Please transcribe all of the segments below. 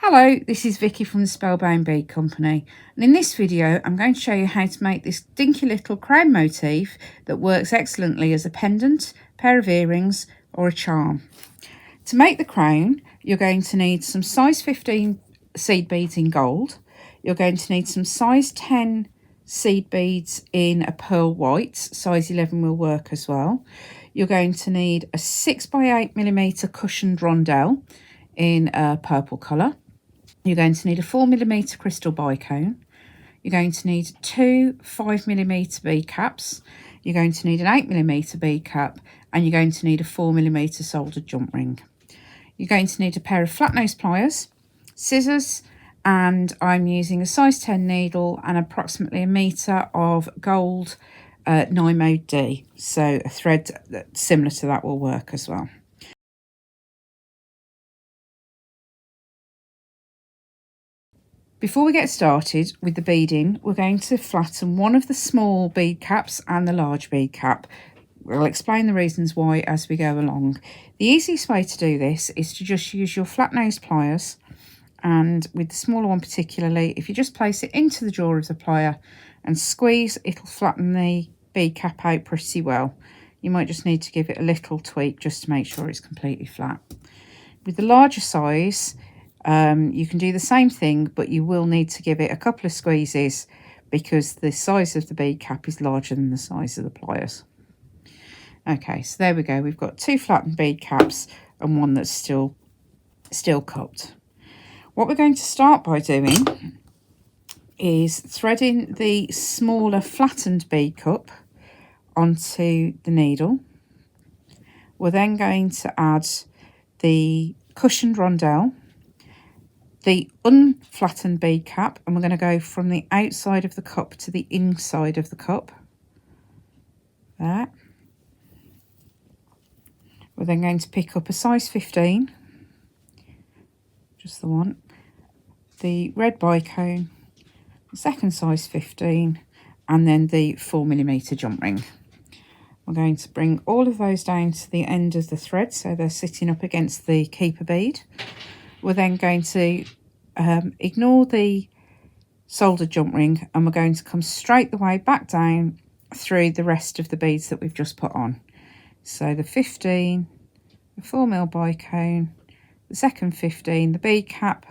Hello, this is Vicky from the Spellbound Bead Company, and in this video I'm going to show you how to make this dinky little crown motif that works excellently as a pendant, pair of earrings or a charm. To make the crown, you're going to need some size 15 seed beads in gold. You're going to need some size 10 seed beads in a pearl white, size 11 will work as well. You're going to need a 6x8mm cushioned rondelle in a purple colour. You're going to need a 4mm crystal bicone. You're going to need two 5mm bead caps. You're going to need an 8mm bead cap, and you're going to need a 4mm soldered jump ring. You're going to need a pair of flat nose pliers, scissors, and I'm using a size 10 needle and approximately 1 metre of gold 9 D. So a thread similar to that will work as well. Before we get started with the beading, we're going to flatten one of the small bead caps and the large bead cap. We'll explain the reasons why as we go along. The easiest way to do this is to just use your flat nose pliers, and with the smaller one particularly, if you just place it into the jaw of the plier and squeeze, it'll flatten the bead cap out pretty well. You might just need to give it a little tweak just to make sure it's completely flat. With the larger size, you can do the same thing, but you will need to give it a couple of squeezes because the size of the bead cap is larger than the size of the pliers. Okay, so there we go. We've got two flattened bead caps and one that's still cupped. What we're going to start by doing is threading the smaller flattened bead cup onto the needle. We're then going to add the cushioned rondelle, the unflattened bead cap, and we're going to go from the outside of the cup to the inside of the cup. There. We're then going to pick up a size 15, just the one, the red bicone, the second size 15, and then the 4mm jump ring. We're going to bring all of those down to the end of the thread so they're sitting up against the keeper bead. We're then going to ignore the soldered jump ring, and we're going to come straight the way back down through the rest of the beads that we've just put on. So the 15, the 4mm bicone, the second 15, the bead cap,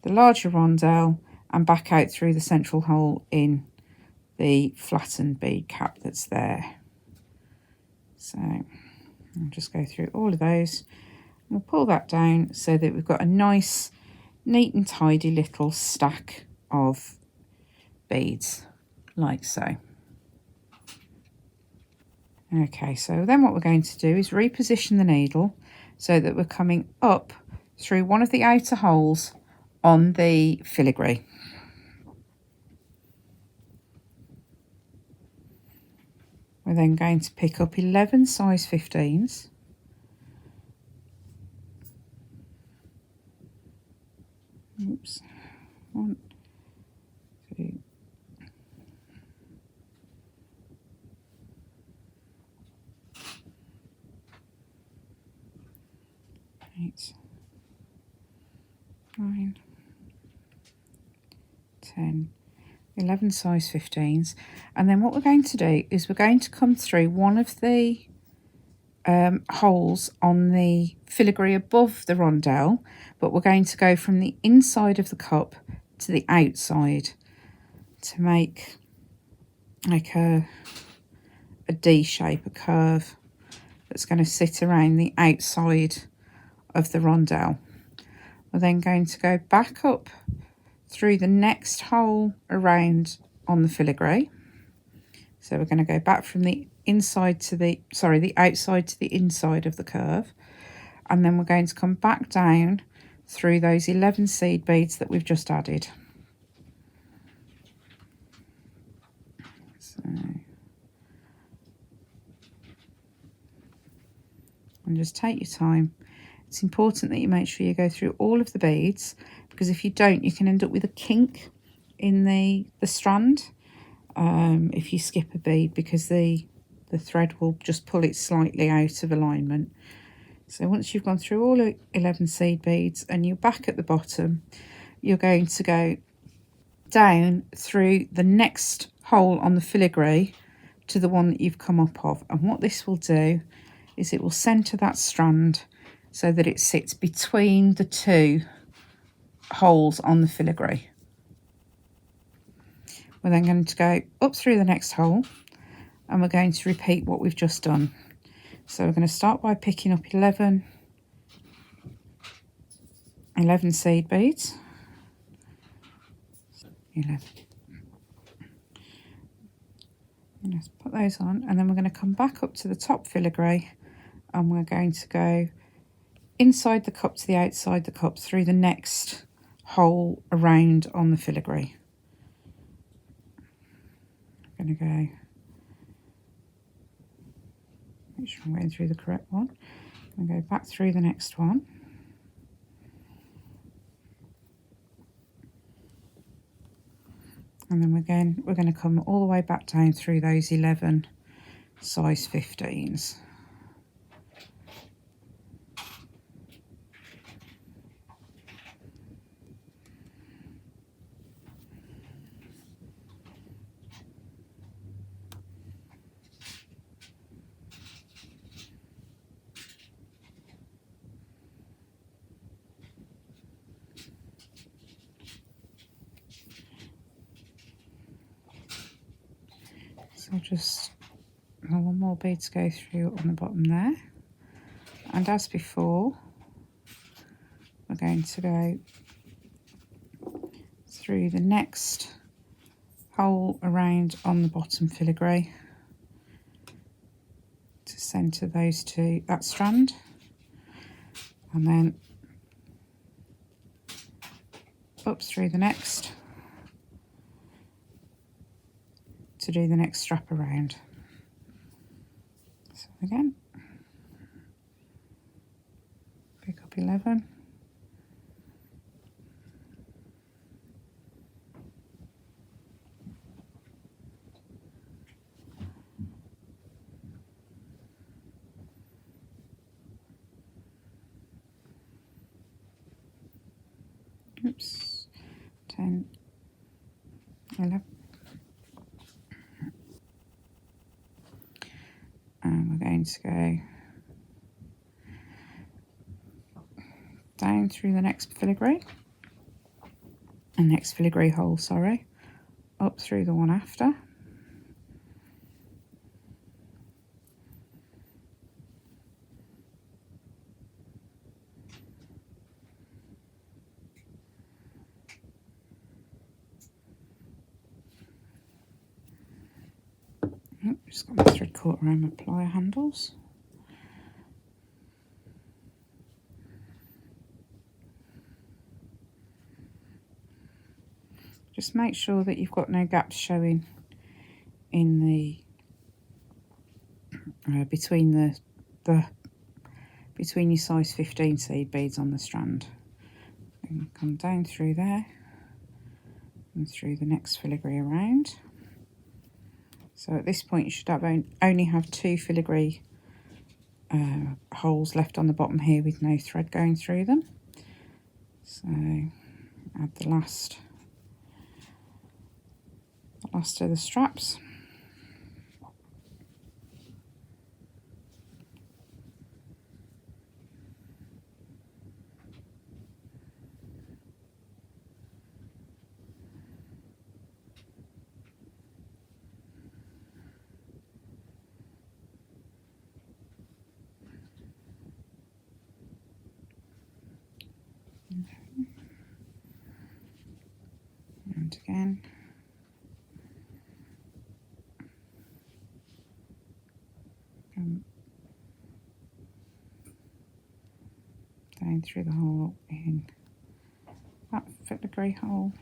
the larger rondelle, and back out through the central hole in the flattened bead cap that's there. So I'll just go through all of those. We'll pull that down so that we've got a nice, neat and tidy little stack of beads, like so. Okay, so then what we're going to do is reposition the needle so that we're coming up through one of the outer holes on the filigree. We're then going to pick up 11 size 15s. Oops. 1, 2, 8, 9, 10, 11 size 15s, and then what we're going to do is we're going to come through one of the holes on the filigree above the rondelle, but we're going to go from the inside of the cup to the outside to make like a D shape, a curve that's going to sit around the outside of the rondelle. We're then going to go back up through the next hole around on the filigree. So we're going to go back from the inside to the outside to the inside of the curve, and then we're going to come back down through those 11 seed beads that we've just added. So, and just take your time. It's important that you make sure you go through all of the beads, because if you don't, you can end up with a kink in the strand if you skip a bead, because the thread will just pull it slightly out of alignment. So once you've gone through all 11 seed beads and you're back at the bottom, you're going to go down through the next hole on the filigree to the one that you've come up of. And what this will do is it will centre that strand so that it sits between the two holes on the filigree. We're then going to go up through the next hole and we're going to repeat what we've just done. So we're going to start by picking up 11 seed beads. 11. Let's put those on, and then we're going to come back up to the top filigree and we're going to go inside the cup to the outside the cup through the next hole around on the filigree. I'm going to go, make sure I'm going through the correct one. I'm going to go back through the next one. And then we're going to come all the way back down through those 11 size 15s. So just one more bead to go through on the bottom there, and as before we're going to go through the next hole around on the bottom filigree to centre those two, that strand, and then up through the next to do the next strap around. So again, pick up 11, oops, 10, 11, and we're going to go down through the next filigree, and next filigree hole, sorry, up through the one after, just got my thread caught around my plier handles. Just make sure that you've got no gaps showing in the between your size 15 seed beads on the strand. And come down through there and through the next filigree around. So at this point you should only have 2 filigree holes left on the bottom here with no thread going through them. So add the last of the straps. And again. Down through the hole in that filigree hole.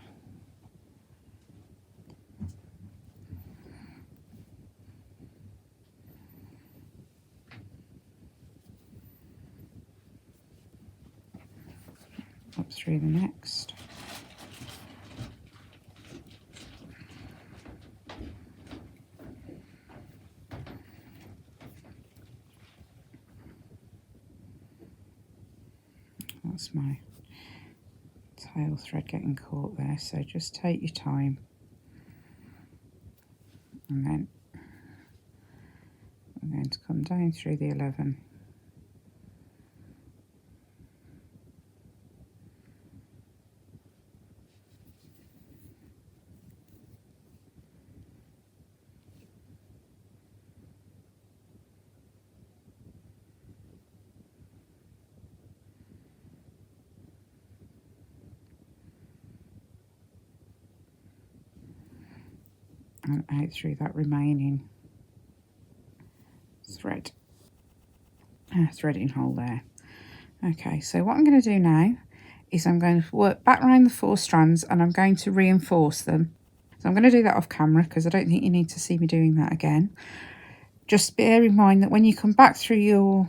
Up through the next. That's my tail thread getting caught there, so just take your time. And then I'm going to come down through the 11. And out through that remaining threading hole there. Okay, so what I'm going to do now is I'm going to work back around the 4 strands and I'm going to reinforce them. So I'm going to do that off camera because I don't think you need to see me doing that again. Just bear in mind that when you come back through your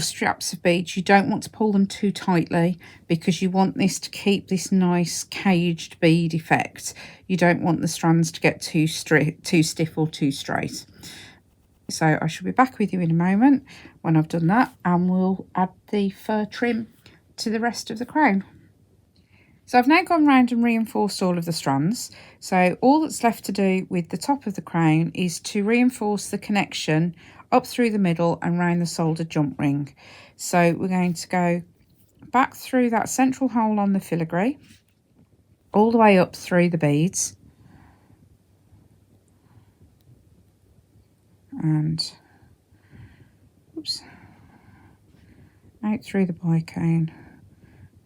straps of beads, you don't want to pull them too tightly because you want this to keep this nice caged bead effect. You don't want the strands to get too stiff or too straight. So I shall be back with you in a moment when I've done that, and we'll add the fur trim to the rest of the crown. So I've now gone round and reinforced all of the strands. So all that's left to do with the top of the crown is to reinforce the connection up through the middle and round the soldered jump ring. So we're going to go back through that central hole on the filigree, all the way up through the beads, and out through the bicone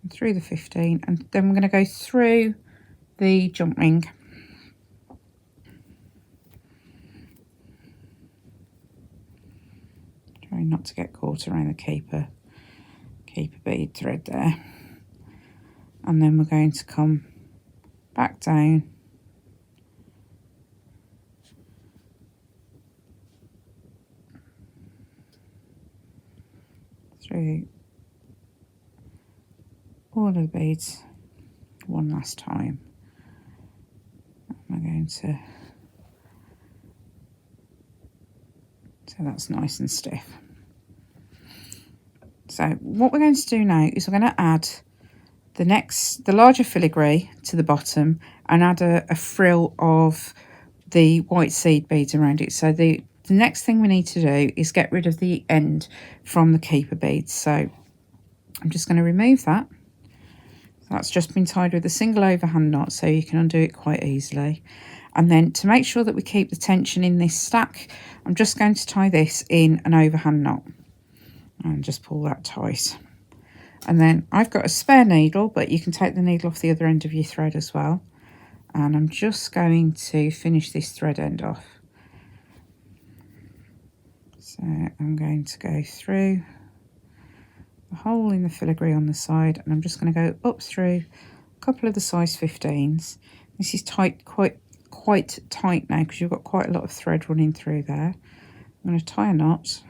and through the 15, and then we're going to go through the jump ring. Try not to get caught around the keeper bead thread there, and then we're going to come back down through all of the beads one last time. I'm going to, so that's nice and stiff. So what we're going to do now is we're going to add the larger filigree to the bottom and add a frill of the white seed beads around it. So the next thing we need to do is get rid of the end from the keeper beads. So I'm just going to remove that. That's just been tied with a single overhand knot, so you can undo it quite easily. And then to make sure that we keep the tension in this stack, I'm just going to tie this in an overhand knot and just pull that tight. And then I've got a spare needle, but you can take the needle off the other end of your thread as well. And I'm just going to finish this thread end off. So I'm going to go through the hole in the filigree on the side, and I'm just going to go up through a couple of the size 15s. This is tight, quite tight now because you've got quite a lot of thread running through there. I'm going to tie a knot,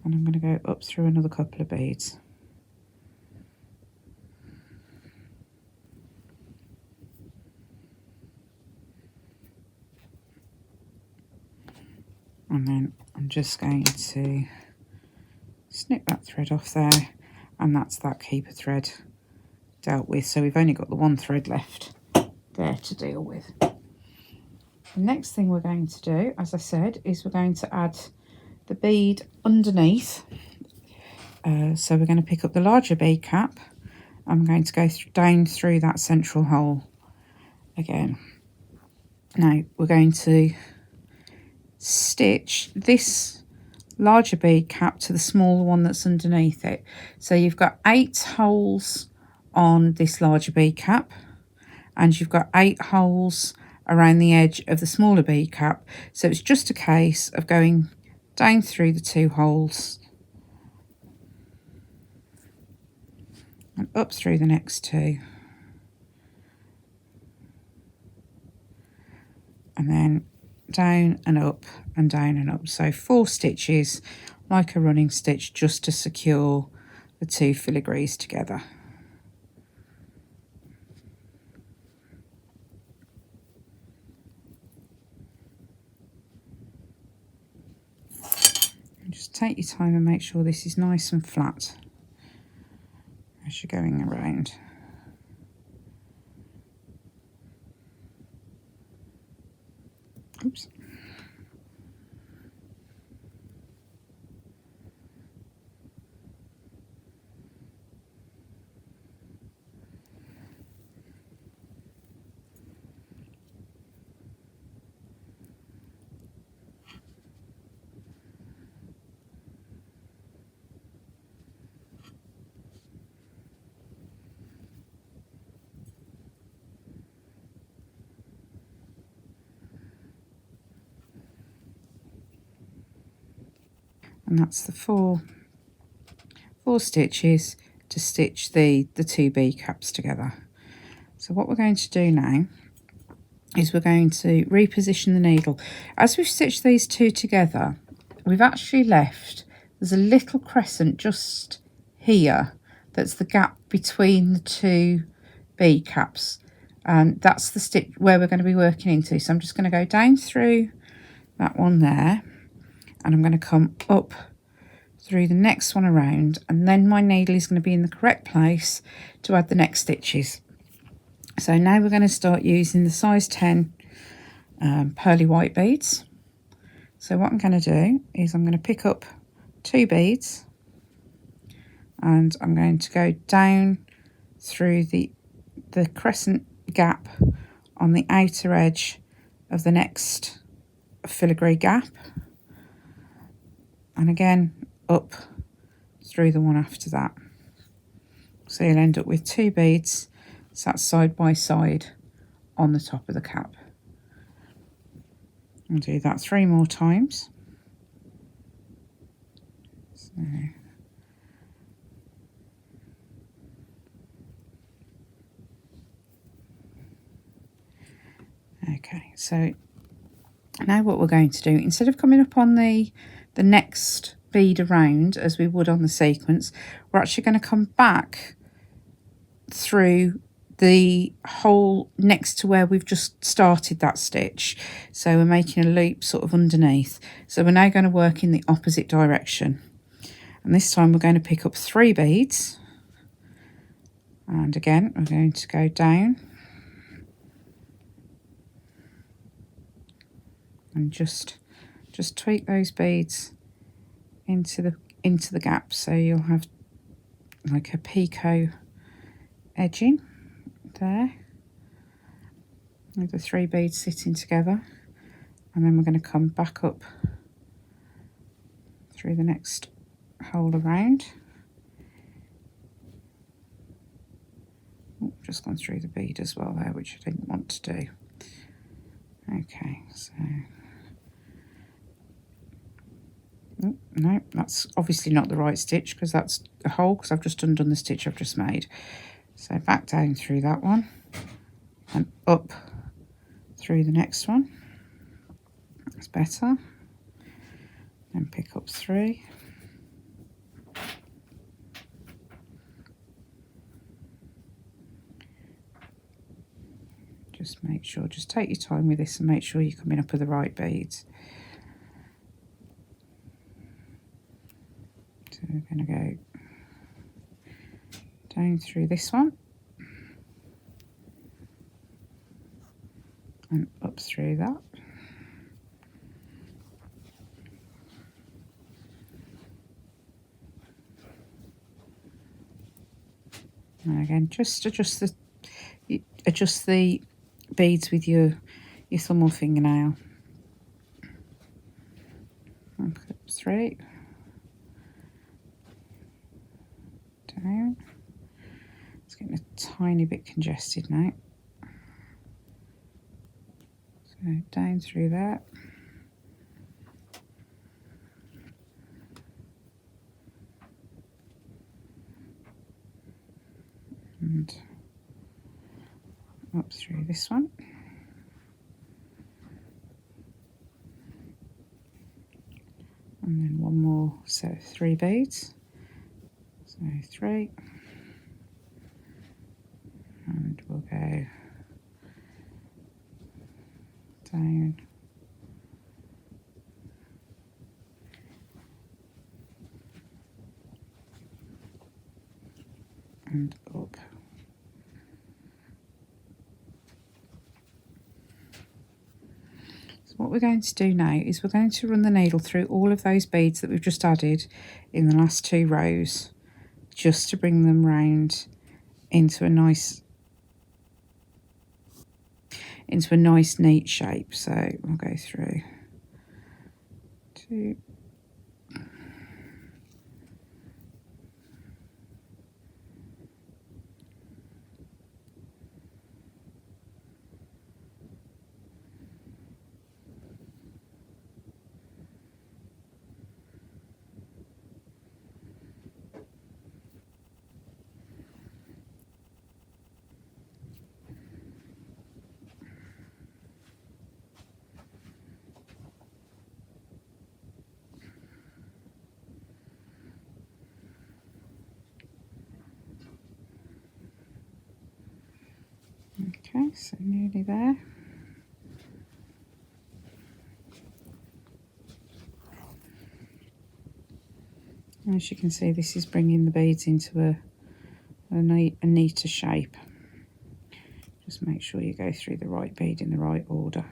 and I'm going to go up through another couple of beads. And then I'm just going to snip that thread off there, and that's that keeper thread dealt with. So we've only got the one thread left there to deal with. The next thing we're going to do, as I said, is we're going to add the bead underneath. So we're going to pick up the larger bead cap. I'm going to go down through that central hole again. Now we're going to stitch this larger bead cap to the smaller one that's underneath it. So you've got 8 holes on this larger bead cap, and you've got 8 holes around the edge of the smaller bead cap. So it's just a case of going down through the 2 holes and up through the next 2, and then down and up and down and up. So 4 stitches like a running stitch just to secure the 2 filigrees together. Just take your time and make sure this is nice and flat as you're going around. Oops. And that's the four stitches to stitch the two bead caps together. So what we're going to do now is we're going to reposition the needle. As we've stitched these two together, we've actually left, there's a little crescent just here that's the gap between the two bead caps, and that's the stitch where we're going to be working into. So I'm just going to go down through that one there, and I'm going to come up through the next one around, and then my needle is going to be in the correct place to add the next stitches. So now we're going to start using the size 10 pearly white beads. So what I'm going to do is I'm going to pick up 2 beads, and I'm going to go down through the crescent gap on the outer edge of the next filigree gap, and again up through the one after that. So you'll end up with 2 beads sat side by side on the top of the cap. I'll do that 3 more times. So okay, so now what we're going to do, instead of coming up on the next bead around as we would on the sequence, we're actually going to come back through the hole next to where we've just started that stitch. So we're making a loop sort of underneath. So we're now going to work in the opposite direction, and this time we're going to pick up 3 beads, and again we're going to go down and just tweak those beads into the gap, so you'll have like a picot edging there with the 3 beads sitting together, and then we're going to come back up through the next hole around. Oh, just gone through the bead as well there, which I didn't want to do. Okay, so no, that's obviously not the right stitch because that's a hole, because I've just undone the stitch I've just made. So back down through that one and up through the next one. That's better. Then pick up 3. Just make sure, just take your time with this and make sure you're coming up with the right beads. So we're going to go down through this one and up through that. And again, just adjust the beads with your thumb or fingernail. And put 3 down. It's getting a tiny bit congested now. So down through that. And up through this one. And then one more set of 3 beads. So 3. And we'll go down what we're going to do now is we're going to run the needle through all of those beads that we've just added in the last 2 rows, just to bring them round into a nice neat shape. So we'll go through 2, okay, so nearly there. As you can see, this is bringing the beads into a neater shape. Just make sure you go through the right bead in the right order.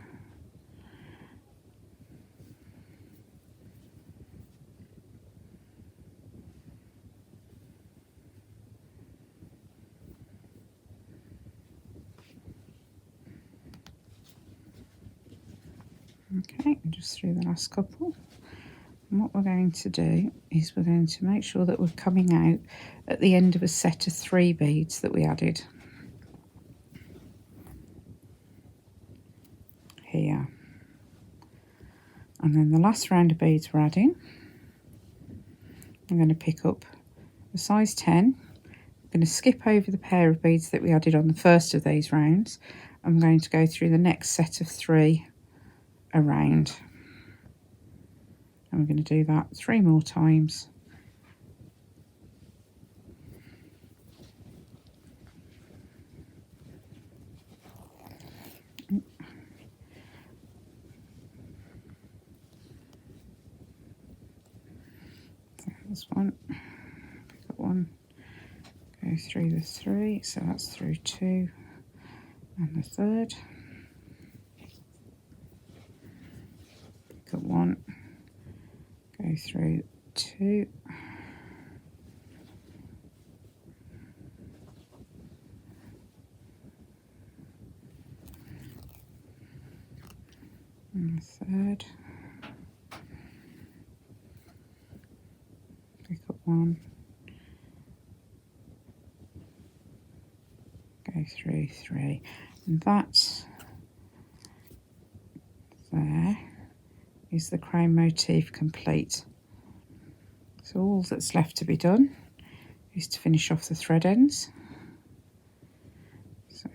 Okay, and just through the last couple. And what we're going to do is we're going to make sure that we're coming out at the end of a set of 3 beads that we added here. And then the last round of beads we're adding, I'm going to pick up a size 10. I'm going to skip over the pair of beads that we added on the first of these rounds. I'm going to go through the next set of 3 around. And we're going to do that 3 more times. So this one, pick up 1, go through the 3, so that's through 2 and the 3rd. Pick up 1, go through 2, and the 3rd, pick up 1, go through 3, and that there is the crown motif complete. So all that's left to be done is to finish off the thread ends. So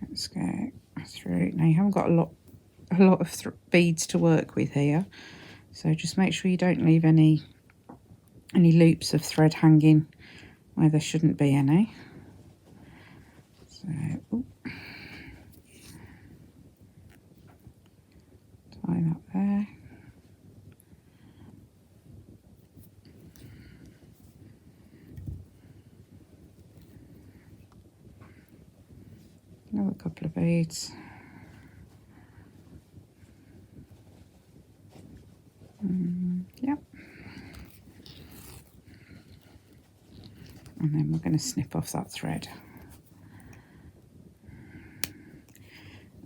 let's go through. Now you haven't got a lot of beads to work with here, so just make sure you don't leave any loops of thread hanging where there shouldn't be any. So tie that there. Another couple of beads. Yep. And then we're going to snip off that thread.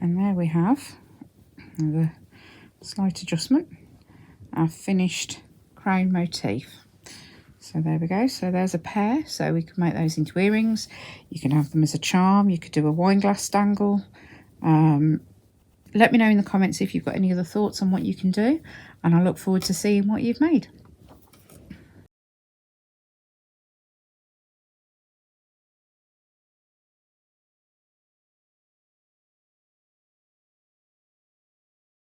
And there we have the slight adjustment, our finished crown motif. So there we go. So there's a pair. So we can make those into earrings. You can have them as a charm. You could do a wine glass dangle. Let me know in the comments if you've got any other thoughts on what you can do, and I look forward to seeing what you've made.